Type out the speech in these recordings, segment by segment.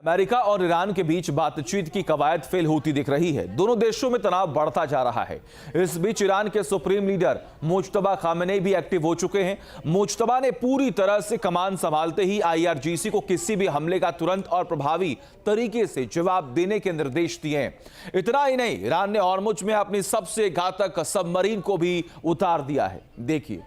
America और Iran के बीच बातचीत की कवायद फेल होती दिख रही है। दोनों देशों में तनाव बढ़ता जा रहा है। इस बीच ईरान के सुप्रीम लीडर मुज्तबा खामेनेई भी एक्टिव हो चुके हैं। मुज्तबा ने पूरी तरह से कमान संभालते ही IRGC को किसी भी हमले का तुरंत और प्रभावी तरीके से जवाब देने के निर्देश दिए हैं। इतना ही नहीं, ईरान ने हॉर्मुज में अपनी सबसे घातक सबमरीन को भी उतार दिया है। देखिए।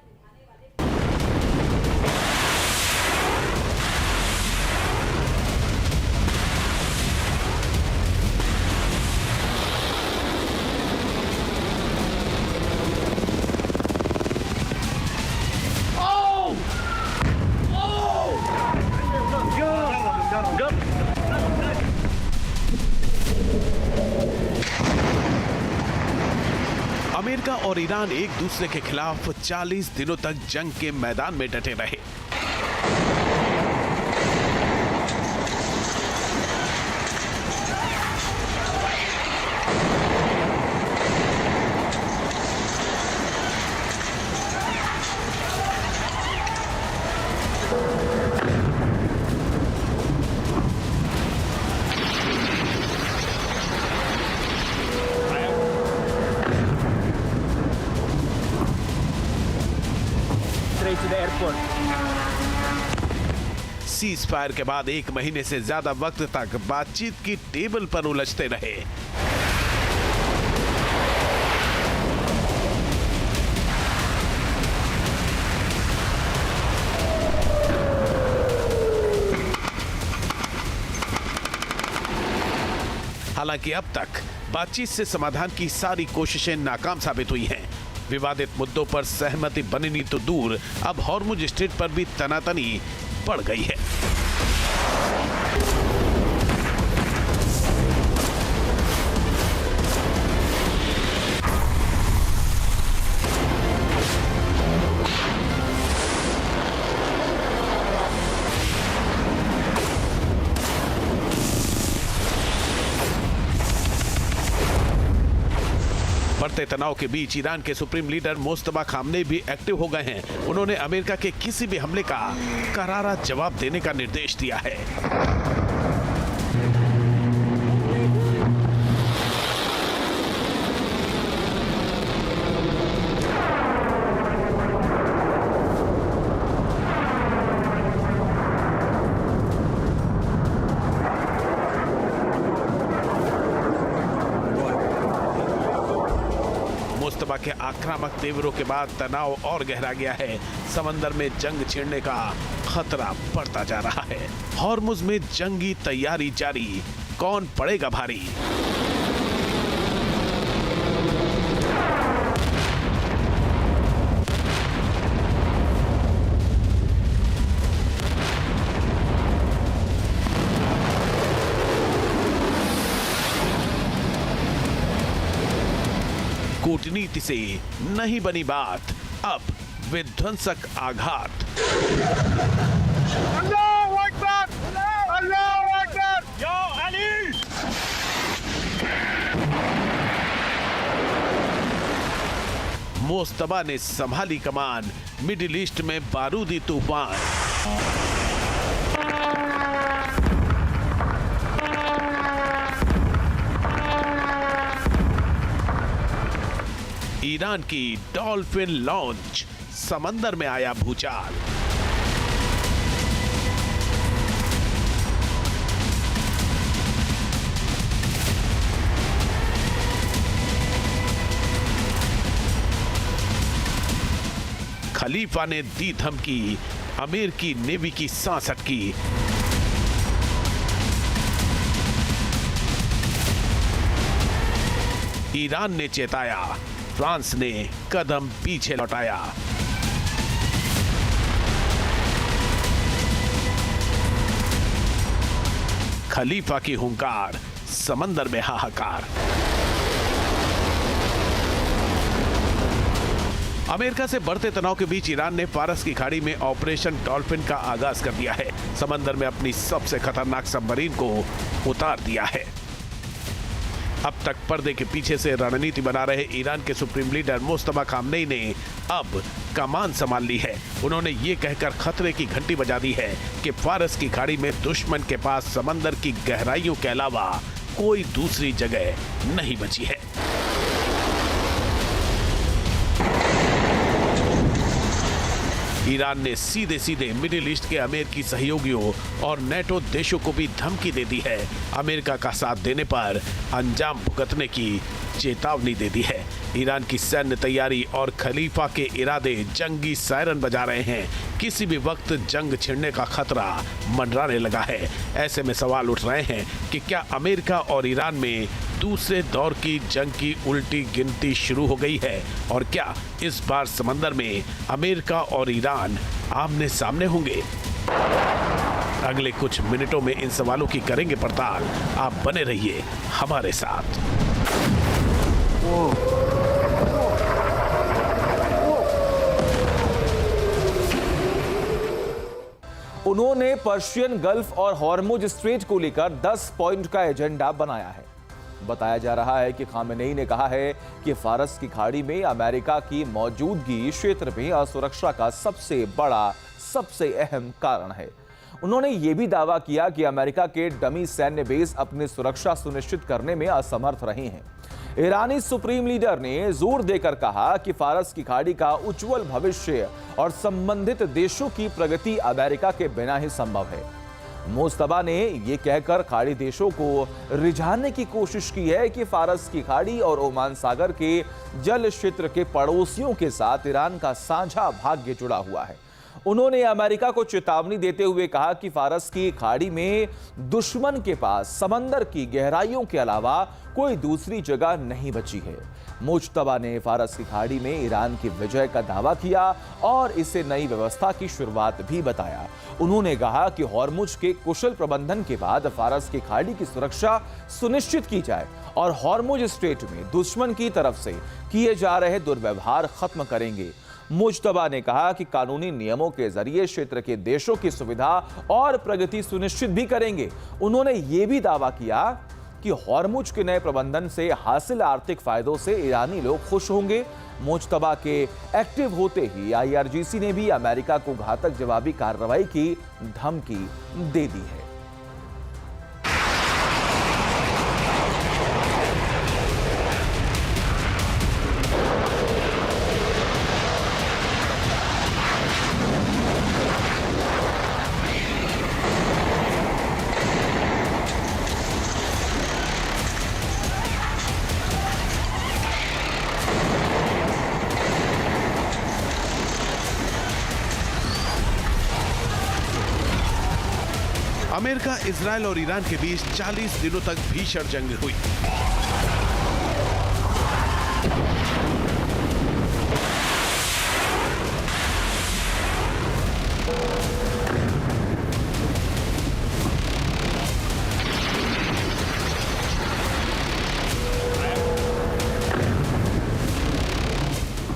अमेरिका और ईरान एक दूसरे के खिलाफ 40 दिनों तक जंग के मैदान में डटे रहे। सीज फायर के बाद 1 महीने से ज्यादा वक्त तक बातचीत की टेबल पर उलझते रहे। हालांकि अब तक बातचीत से समाधान की सारी कोशिशें नाकाम साबित हुई हैं। विवादित मुद्दों पर सहमति बननी तो दूर, अब हॉर्मुज स्ट्रेट पर भी तनातनी बढ़ गई है। बढ़ते तनाव के बीच ईरान के सुप्रीम लीडर मुज्तबा खामेनेई भी एक्टिव हो गए हैं। उन्होंने अमेरिका के किसी भी हमले का करारा जवाब देने का निर्देश दिया है। मुज्तबा के आक्रामक तेवरों के बाद तनाव और गहरा गया है। समंदर में जंग छिड़ने का खतरा बढ़ता जा रहा है। हॉर्मुज में जंगी तैयारी जारी, कौन पड़ेगा भारी? कूटनीति से नहीं बनी बात, अब विध्वंसक आघात। अल्लाहू अकबर! अल्लाहू अकबर! या अली! मुज्तबा ने संभाली कमान, मिडिल ईस्ट में बारूदी तूफान। ईरान की डॉल्फिन लॉन्च, समंदर में आया भूचाल। खलीफा ने दी धमकी, अमेरिकी नेवी की सांस अटकी। ईरान ने चेताया, फ्रांस ने कदम पीछे लौटाया। खलीफा की हुंकार, समंदर में हाहाकार। अमेरिका से बढ़ते तनाव के बीच ईरान ने फारस की खाड़ी में ऑपरेशन डॉल्फिन का आगाज कर दिया है। समंदर में अपनी सबसे खतरनाक सबमरीन को उतार दिया है। अब तक पर्दे के पीछे से रणनीति बना रहे ईरान के सुप्रीम लीडर मुज्तबा खामेनेई ने अब कमान संभाल ली है। उन्होंने ये कहकर खतरे की घंटी बजा दी है कि फारस की खाड़ी में दुश्मन के पास समंदर की गहराइयों के अलावा कोई दूसरी जगह नहीं बची है। ईरान ने सीधे सीधे मिडिल ईस्ट के अमेरिकी सहयोगियों और नेटो देशों को भी धमकी दे दी है। अमेरिका का साथ देने पर अंजाम भुगतने की चेतावनी दे दी है। ईरान की सैन्य तैयारी और खलीफा के इरादे जंगी सायरन बजा रहे हैं। किसी भी वक्त जंग छिड़ने का खतरा मंडराने लगा है। ऐसे में सवाल उठ रहे हैं कि क्या अमेरिका और ईरान में दूसरे दौर की जंग की उल्टी गिनती शुरू हो गई है, और क्या इस बार समंदर में अमेरिका और ईरान आमने सामने होंगे? अगले कुछ मिनटों में इन सवालों की करेंगे पड़ताल। आप बने रहिए हमारे साथ। उन्होंने पर्शियन गल्फ और हॉर्मुज स्ट्रेट को लेकर 10 पॉइंट का एजेंडा बनाया है। बताया जा रहा है कि खामेनेई ने कहा है कि फारस की खाड़ी में अमेरिका की मौजूदगी क्षेत्र में असुरक्षा का सबसे बड़ा, सबसे अहम कारण है। उन्होंने ये भी दावा किया कि अमेरिका के डमी सैन्य बेस अपनी सुरक्षा सुनिश्चित करने में असमर्थ रहे हैं। ईरानी सुप्रीम लीडर ने जोर देकर कहा कि फारस की खाड़ी का उज्जवल भविष्य और संबंधित देशों की प्रगति अमेरिका के बिना ही संभव है। मुस्तफा ने यह कहकर खाड़ी देशों को रिझाने की कोशिश की है कि फारस की खाड़ी और ओमान सागर के जल क्षेत्र के पड़ोसियों के साथ ईरान का साझा भाग्य जुड़ा हुआ है। उन्होंने अमेरिका को चेतावनी देते हुए कहा कि फारस की खाड़ी में दुश्मन के पास समंदर की गहराइयों के अलावा कोई दूसरी जगह नहीं बची है। मुज्तबा ने फारस की खाड़ी में ईरान की विजय का दावा किया और इसे नई व्यवस्था की शुरुआत भी बताया। उन्होंने कहा कि हॉर्मुज के कुशल प्रबंधन के बाद फारस की खाड़ी की सुरक्षा सुनिश्चित की जाए और हॉर्मुज स्ट्रेट में दुश्मन की तरफ से किए जा रहे दुर्व्यवहार खत्म करेंगे। मुज्तबा ने कहा कि कानूनी नियमों के जरिए क्षेत्र के देशों की सुविधा और प्रगति सुनिश्चित भी करेंगे। उन्होंने यह भी दावा किया कि हॉर्मुज के नए प्रबंधन से हासिल आर्थिक फायदों से ईरानी लोग खुश होंगे। मुज्तबा के एक्टिव होते ही IRGC ने भी अमेरिका को घातक जवाबी कार्रवाई की धमकी दे दी है। अमेरिका, इजराइल और ईरान के बीच 40 दिनों तक भीषण जंग हुई।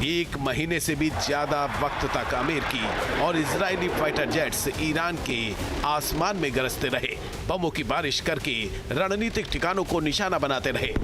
एक महीने से भी ज्यादा वक्त तक अमेरिकी और इजरायली फाइटर जेट्स ईरान के आसमान में गरजते रहे, बमों की बारिश करके रणनीतिक ठिकानों को निशाना बनाते रहे।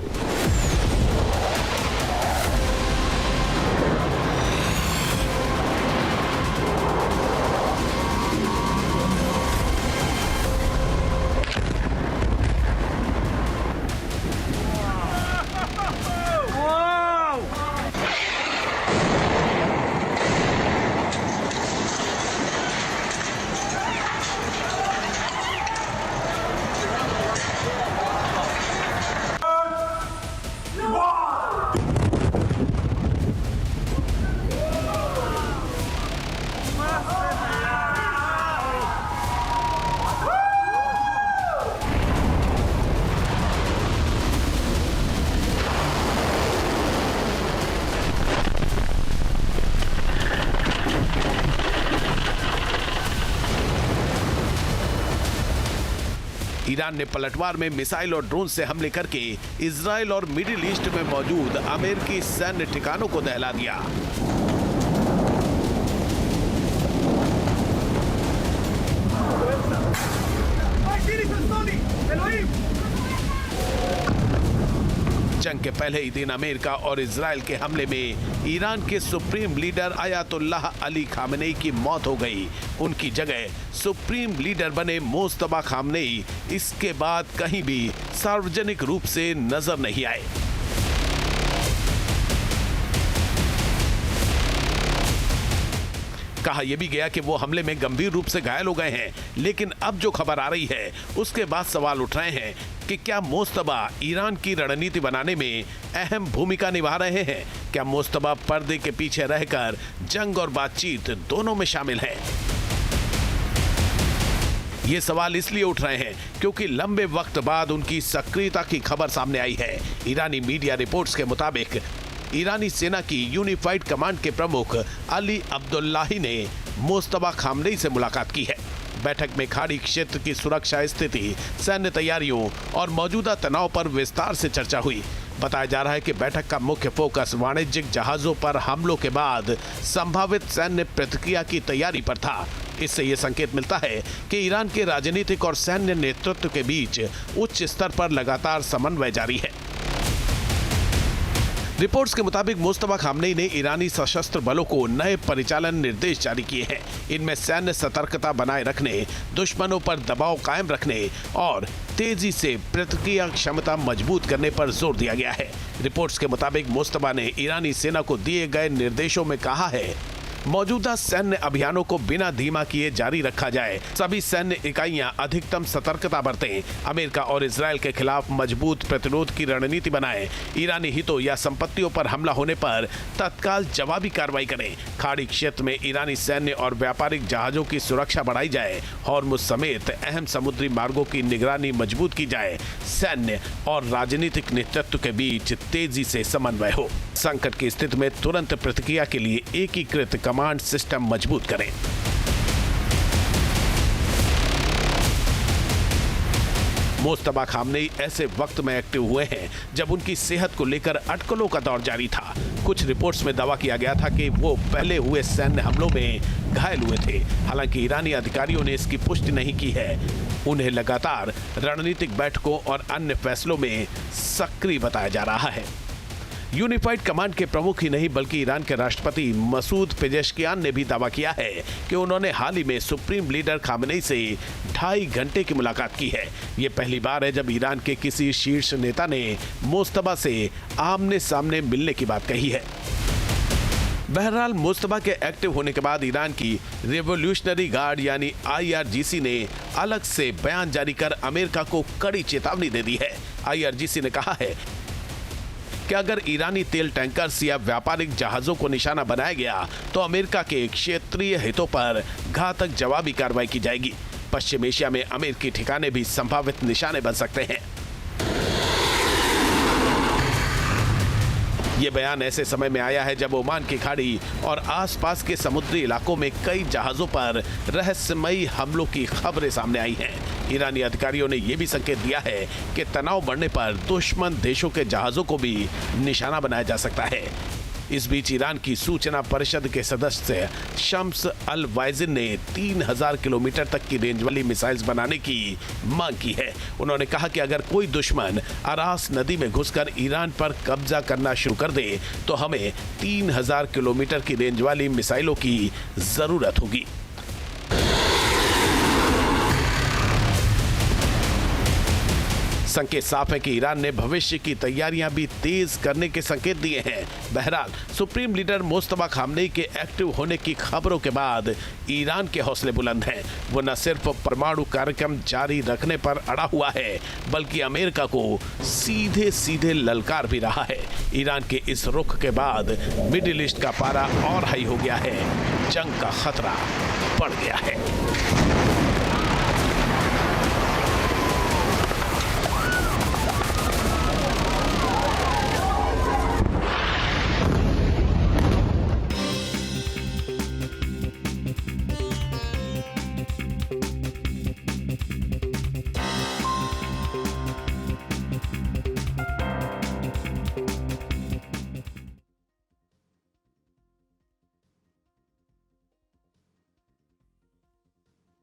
ईरान ने पलटवार में मिसाइल और ड्रोन से हमले करके इजराइल और मिडिल ईस्ट में मौजूद अमेरिकी सैन्य ठिकानों को दहला दिया। जंग के पहले ही दिन अमेरिका और इजराइल के हमले में ईरान के supreme leader Ayatollah Ali Khamenei की मौत हो गई। उनकी जगह सुप्रीम लीडर बने मुज्तबा खामेनेई इसके बाद कहीं भी सार्वजनिक रूप से नजर नहीं आए। कहा यह भी गया कि वो हमले में गंभीर रूप से घायल हो गए हैं, लेकिन अब जो खबर आ रही है उसके बाद सवाल उठ रहे हैं कि क्या मुज्तबा ईरान की रणनीति बनाने में अहम भूमिका निभा रहे हैं? क्या मुज्तबा पर्दे के पीछे रहकर जंग और बातचीत दोनों में शामिल हैं? ये सवाल इसलिए उठ रहे हैं क्योंकि लंबे वक्त बाद उनकी सक्रियता की खबर सामने आई है। ईरानी मीडिया रिपोर्ट्स के मुताबिक ईरानी सेना की यूनिफाइड कमांड के प्रमुख अली अब्दुल्लाही ने मुज्तबा खामेनेई से मुलाकात की है। बैठक में खाड़ी क्षेत्र की सुरक्षा स्थिति, सैन्य तैयारियों और मौजूदा तनाव पर विस्तार से चर्चा हुई। बताया जा रहा है कि बैठक का मुख्य फोकस वाणिज्यिक जहाजों पर हमलों के बाद संभावित सैन्य प्रतिक्रिया की तैयारी पर था। इससे ये संकेत मिलता है कि ईरान के राजनीतिक और सैन्य नेतृत्व के बीच उच्च स्तर पर लगातार समन्वय जारी है। रिपोर्ट्स के मुताबिक मुज्तबा खामेनेई ने ईरानी सशस्त्र बलों को नए परिचालन निर्देश जारी किए हैं। इनमें सैन्य सतर्कता बनाए रखने, दुश्मनों पर दबाव कायम रखने और तेजी से प्रतिक्रिया क्षमता मजबूत करने पर जोर दिया गया है। रिपोर्ट्स के मुताबिक मुज्तबा ने ईरानी सेना को दिए गए निर्देशों में कहा है मौजूदा सैन्य अभियानों को बिना धीमा किए जारी रखा जाए। सभी सैन्य इकाइयां अधिकतम सतर्कता बरतें। अमेरिका और इजराइल के खिलाफ मजबूत प्रतिरोध की रणनीति बनाएं। ईरानी हितों या संपत्तियों पर हमला होने पर तत्काल जवाबी कार्रवाई करें। खाड़ी क्षेत्र में ईरानी सैन्य और व्यापारिक जहाजों की सुरक्षा बढ़ाई जाए। हॉर्मुज समेत अहम समुद्री मार्गों की निगरानी मजबूत की जाए। सैन्य और राजनीतिक नेतृत्व के बीच तेजी से समन्वय हो। संकट की स्थिति में तुरंत प्रतिक्रिया के लिए एकीकृत कमांड सिस्टम मजबूत करें। मुज्तबा खामेनेई ऐसे वक्त में एक्टिव हुए हैं जब उनकी सेहत को लेकर अटकलों का दौर जारी था। कुछ रिपोर्ट्स में दावा किया गया था कि वो पहले हुए सैन्य हमलों में घायल हुए थे। हालांकि ईरानी अधिकारियों ने इसकी पुष्टि नहीं की है। उन्हें लगातार रणनीतिक बैठकों और अन्य फैसलों में सक्रिय बताया जा रहा है। यूनिफाइड कमांड के प्रमुख ही नहीं बल्कि ईरान के राष्ट्रपति मसूद पेजेश्कियान ने भी दावा किया है कि उन्होंने हाल ही में सुप्रीम लीडर खामेनेई से 2.5 घंटे की मुलाकात की है। ये पहली बार है जब ईरान के किसी शीर्ष नेता ने मुज्तबा से आमने सामने मिलने की बात कही है। बहरहाल मुज्तबा के एक्टिव होने के बाद ईरान की रिवॉल्यूशनरी गार्ड यानी IRGC ने अलग से बयान जारी कर अमेरिका को कड़ी चेतावनी दे दी है। IRGC ने कहा है कि अगर ईरानी तेल टैंकर्स या व्यापारिक जहाजों को निशाना बनाया गया तो अमेरिका के क्षेत्रीय हितों पर घातक जवाबी कार्रवाई की जाएगी। पश्चिम एशिया में अमेरिकी ठिकाने भी संभावित निशाने बन सकते हैं। ये बयान ऐसे समय में आया है जब ओमान की खाड़ी और आसपास के समुद्री इलाकों में कई जहाजों पर रहस्यमयी हमलों की खबरें सामने आई हैं। ईरानी अधिकारियों ने यह भी संकेत दिया है कि तनाव बढ़ने पर दुश्मन देशों के जहाजों को भी निशाना बनाया जा सकता है। इस बीच ईरान की सूचना परिषद के सदस्य शम्स अल वाइजिन ने 3000 किलोमीटर तक की रेंज वाली मिसाइल्स बनाने की मांग की है। उन्होंने कहा कि अगर कोई दुश्मन अरास नदी में घुसकर ईरान पर कब्जा करना शुरू कर दे तो हमें 3000 किलोमीटर की रेंज वाली मिसाइलों की जरूरत होगी। संकेत साफ है कि ईरान ने भविष्य की तैयारियां भी तेज करने के संकेत दिए हैं। बहरहाल सुप्रीम लीडर मुज्तबा खामेनेई के एक्टिव होने की खबरों के बाद ईरान के हौसले बुलंद हैं। वो न सिर्फ परमाणु कार्यक्रम जारी रखने पर अड़ा हुआ है बल्कि अमेरिका को सीधे सीधे ललकार भी रहा है। ईरान के इस रुख के बाद मिडिल ईस्ट का पारा और हाई हो गया है। जंग का खतरा बढ़ गया है।